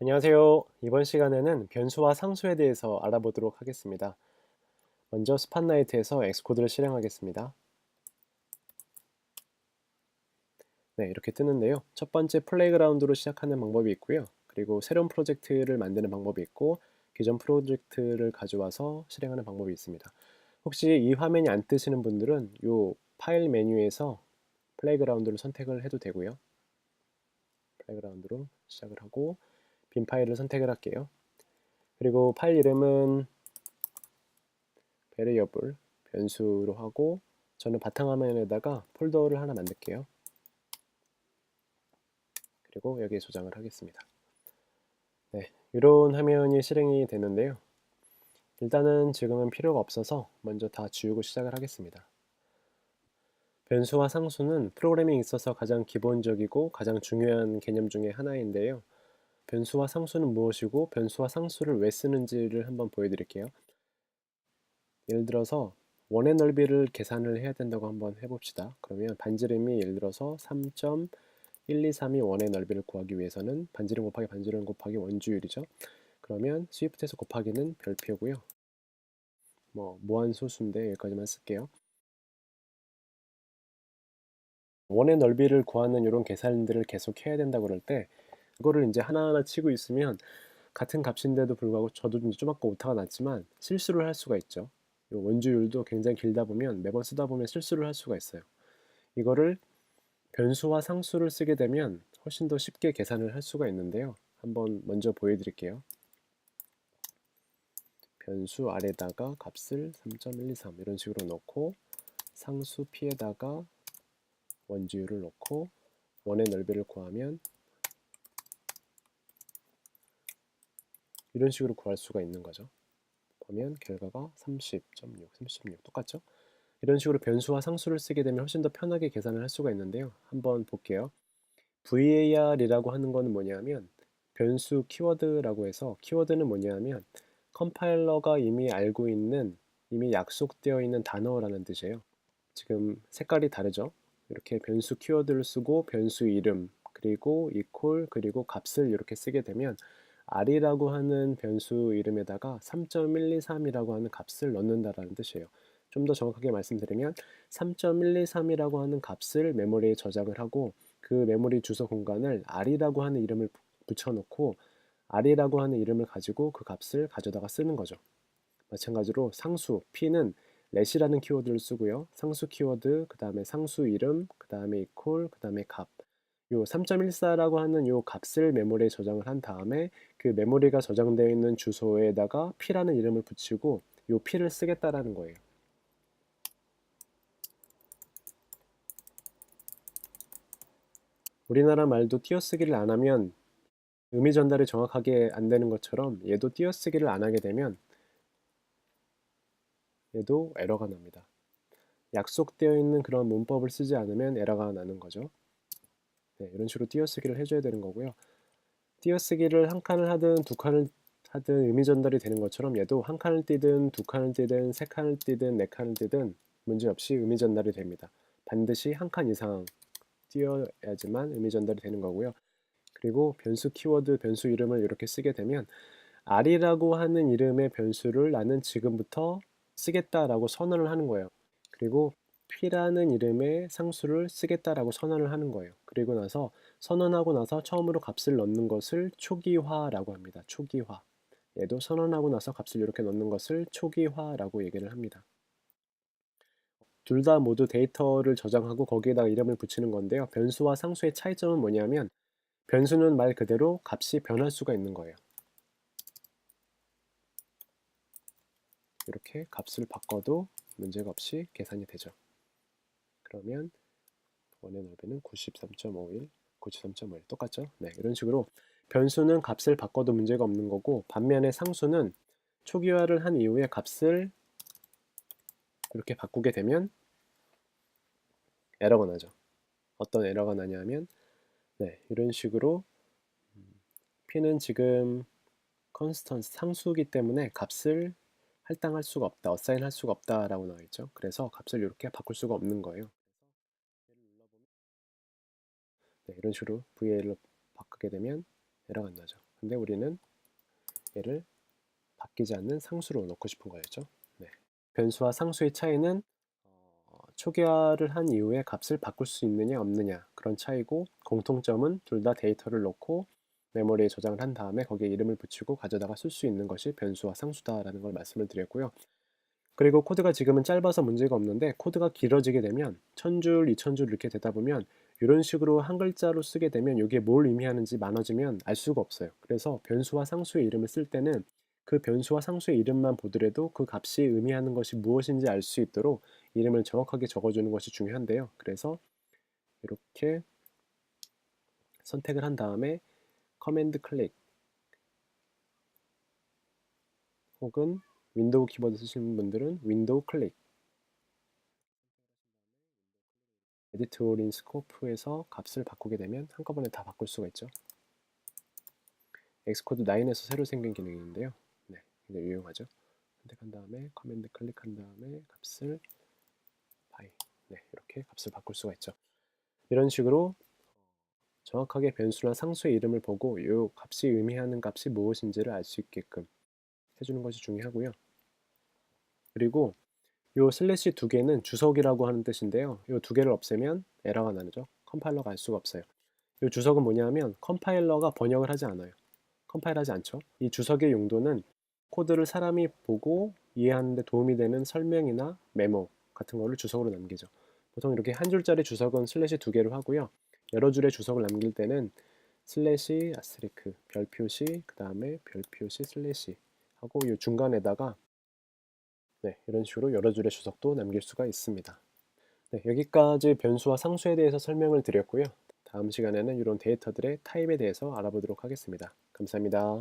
안녕하세요. 이번 시간에는 변수와 상수에 대해서 알아보도록 하겠습니다. 먼저 스팟라이트에서 엑스코드를 실행하겠습니다. 네, 이렇게 뜨는데요. 첫 번째 플레이그라운드로 시작하는 방법이 있고요. 그리고 새로운 프로젝트를 만드는 방법이 있고 기존 프로젝트를 가져와서 실행하는 방법이 있습니다. 혹시 이 화면이 안 뜨시는 분들은 이 파일 메뉴에서 플레이그라운드를 선택을 해도 되고요. 플레이그라운드로 시작을 하고 빈 파일을 선택을 할게요. 그리고 파일 이름은 variable 변수로 하고 저는 바탕화면에다가 폴더를 하나 만들게요. 그리고 여기에 저장을 하겠습니다. 네, 이런 화면이 실행이 되는데요. 일단은 지금은 필요가 없어서 먼저 다 지우고 시작을 하겠습니다. 변수와 상수는 프로그래밍에 있어서 가장 기본적이고 가장 중요한 개념 중에 하나인데요. 변수와 상수는 무엇이고 변수와 상수를 왜 쓰는지를 한번 보여드릴게요. 예를 들어서 원의 넓이를 계산을 해야 된다고 한번 해봅시다. 그러면 반지름이 예를 들어서 3.123이 원의 넓이를 구하기 위해서는 반지름 곱하기 반지름 곱하기 원주율이죠. 그러면 스위프트에서 곱하기는 별표고요. 무한소수인데 여기까지만 쓸게요. 원의 넓이를 구하는 이런 계산들을 계속 해야 된다고 그럴 때 그거를 이제 하나하나 치고 있으면 같은 값인데도 불구하고 저도 이제 좀 아까 오타가 났지만 실수를 할 수가 있죠. 원주율도 굉장히 길다 보면 매번 쓰다 보면 실수를 할 수가 있어요. 이거를 변수와 상수를 쓰게 되면 훨씬 더 쉽게 계산을 할 수가 있는데요. 한번 먼저 보여드릴게요. 변수 아래다가 값을 3.123 이런 식으로 넣고 상수 p에다가 원주율을 넣고 원의 넓이를 구하면 이런 식으로 구할 수가 있는 거죠. 보면 결과가 30.6, 30.6 똑같죠? 이런 식으로 변수와 상수를 쓰게 되면 훨씬 더 편하게 계산을 할 수가 있는데요. 한번 볼게요. VAR이라고 하는 거는 뭐냐면 변수 키워드라고 해서 키워드는 뭐냐면 컴파일러가 이미 알고 있는 이미 약속되어 있는 단어라는 뜻이에요. 지금 색깔이 다르죠? 이렇게 변수 키워드를 쓰고 변수 이름 그리고 equal 그리고 값을 이렇게 쓰게 되면 r이라고 하는 변수 이름에다가 3.123이라고 하는 값을 넣는다라는 뜻이에요. 좀 더 정확하게 말씀드리면 3.123이라고 하는 값을 메모리에 저장을 하고 그 메모리 주소 공간을 r이라고 하는 이름을 붙여놓고 r이라고 하는 이름을 가지고 그 값을 가져다가 쓰는 거죠. 마찬가지로 상수 p는 let이라는 키워드를 쓰고요. 상수 키워드, 그 다음에 상수 이름, 그 다음에 equal, 그 다음에 값. 요 3.14라고 하는 요 값을 메모리에 저장을 한 다음에 그 메모리가 저장되어 있는 주소에다가 p라는 이름을 붙이고 요 p를 쓰겠다라는 거예요. 우리나라 말도 띄어쓰기를 안 하면 의미 전달이 정확하게 안 되는 것처럼 얘도 띄어쓰기를 안 하게 되면 얘도 에러가 납니다. 약속되어 있는 그런 문법을 쓰지 않으면 에러가 나는 거죠. 네, 이런 식으로 띄어쓰기를 해줘야 되는 거고요. 띄어쓰기를 한 칸을 하든 두 칸을 하든 의미 전달이 되는 것처럼 얘도 한 칸을 띄든 두 칸을 띄든 세 칸을 띄든 네 칸을 띄든 문제없이 의미 전달이 됩니다. 반드시 한 칸 이상 띄어야지만 의미 전달이 되는 거고요. 그리고 변수 키워드, 변수 이름을 이렇게 쓰게 되면 r이라고 하는 이름의 변수를 나는 지금부터 쓰겠다라고 선언을 하는 거예요. 그리고 p라는 이름의 상수를 쓰겠다라고 선언을 하는 거예요. 그리고 나서 선언하고 나서 처음으로 값을 넣는 것을 초기화라고 합니다. 초기화. 얘도 선언하고 나서 값을 이렇게 넣는 것을 초기화라고 얘기를 합니다. 둘 다 모두 데이터를 저장하고 거기에다가 이름을 붙이는 건데요. 변수와 상수의 차이점은 뭐냐면 변수는 말 그대로 값이 변할 수가 있는 거예요. 이렇게 값을 바꿔도 문제가 없이 계산이 되죠. 그러면 원의 넓이는 93.51, 93.51 똑같죠? 네, 이런 식으로 변수는 값을 바꿔도 문제가 없는 거고 반면에 상수는 초기화를 한 이후에 값을 이렇게 바꾸게 되면 에러가 나죠. 어떤 에러가 나냐면 네, 이런 식으로 p는 지금 컨스턴스 상수이기 때문에 값을 할당할 수가 없다, 어사인 할 수가 없다라고 나와 있죠. 그래서 값을 이렇게 바꿀 수가 없는 거예요. 네, 이런 식으로 VA로 바꾸게 되면 에러가 안 나죠. 근데 우리는 얘를 바뀌지 않는 상수로 넣고 싶은 거였죠. 네. 변수와 상수의 차이는 초기화를 한 이후에 값을 바꿀 수 있느냐 없느냐 그런 차이고, 공통점은 둘 다 데이터를 넣고 메모리에 저장을 한 다음에 거기에 이름을 붙이고 가져다가 쓸 수 있는 것이 변수와 상수다라는 걸 말씀을 드렸고요. 그리고 코드가 지금은 짧아서 문제가 없는데, 코드가 길어지게 되면 1000줄, 2000줄 이렇게 되다 보면 이런 식으로 한 글자로 쓰게 되면 이게 뭘 의미하는지 많아지면 알 수가 없어요. 그래서 변수와 상수의 이름을 쓸 때는 그 변수와 상수의 이름만 보더라도 그 값이 의미하는 것이 무엇인지 알 수 있도록 이름을 정확하게 적어주는 것이 중요한데요. 그래서 이렇게 선택을 한 다음에 커맨드 클릭 혹은 윈도우 키보드 쓰시는 분들은 윈도우 클릭, 에디트 올 인 스코프에서 값을 바꾸게 되면 한꺼번에 다 바꿀 수가 있죠. 엑스코드 9에서 새로 생긴 기능인데요. 네, 굉장히 유용하죠. 선택한 다음에 커맨드 클릭한 다음에 값을 바이, 네, 이렇게 값을 바꿀 수가 있죠. 이런 식으로 정확하게 변수나 상수의 이름을 보고 이 값이 의미하는 값이 무엇인지를 알 수 있게끔 해주는 것이 중요하고요. 그리고 이 슬래시 두 개는 주석이라고 하는 뜻인데요. 이 두 개를 없애면 에러가 나죠. 컴파일러가 알 수가 없어요. 이 주석은 뭐냐면 컴파일러가 번역을 하지 않아요. 컴파일하지 않죠. 이 주석의 용도는 코드를 사람이 보고 이해하는 데 도움이 되는 설명이나 메모 같은 거를 주석으로 남기죠. 보통 이렇게 한 줄짜리 주석은 슬래시 두 개로 하고요. 여러 줄의 주석을 남길 때는 슬래시 아스테리크 별 표시 그 다음에 별 표시 슬래시 하고 이 중간에다가 네, 이런 식으로 여러 줄의 주석도 남길 수가 있습니다. 네, 여기까지 변수와 상수에 대해서 설명을 드렸고요. 다음 시간에는 이런 데이터들의 타입에 대해서 알아보도록 하겠습니다. 감사합니다.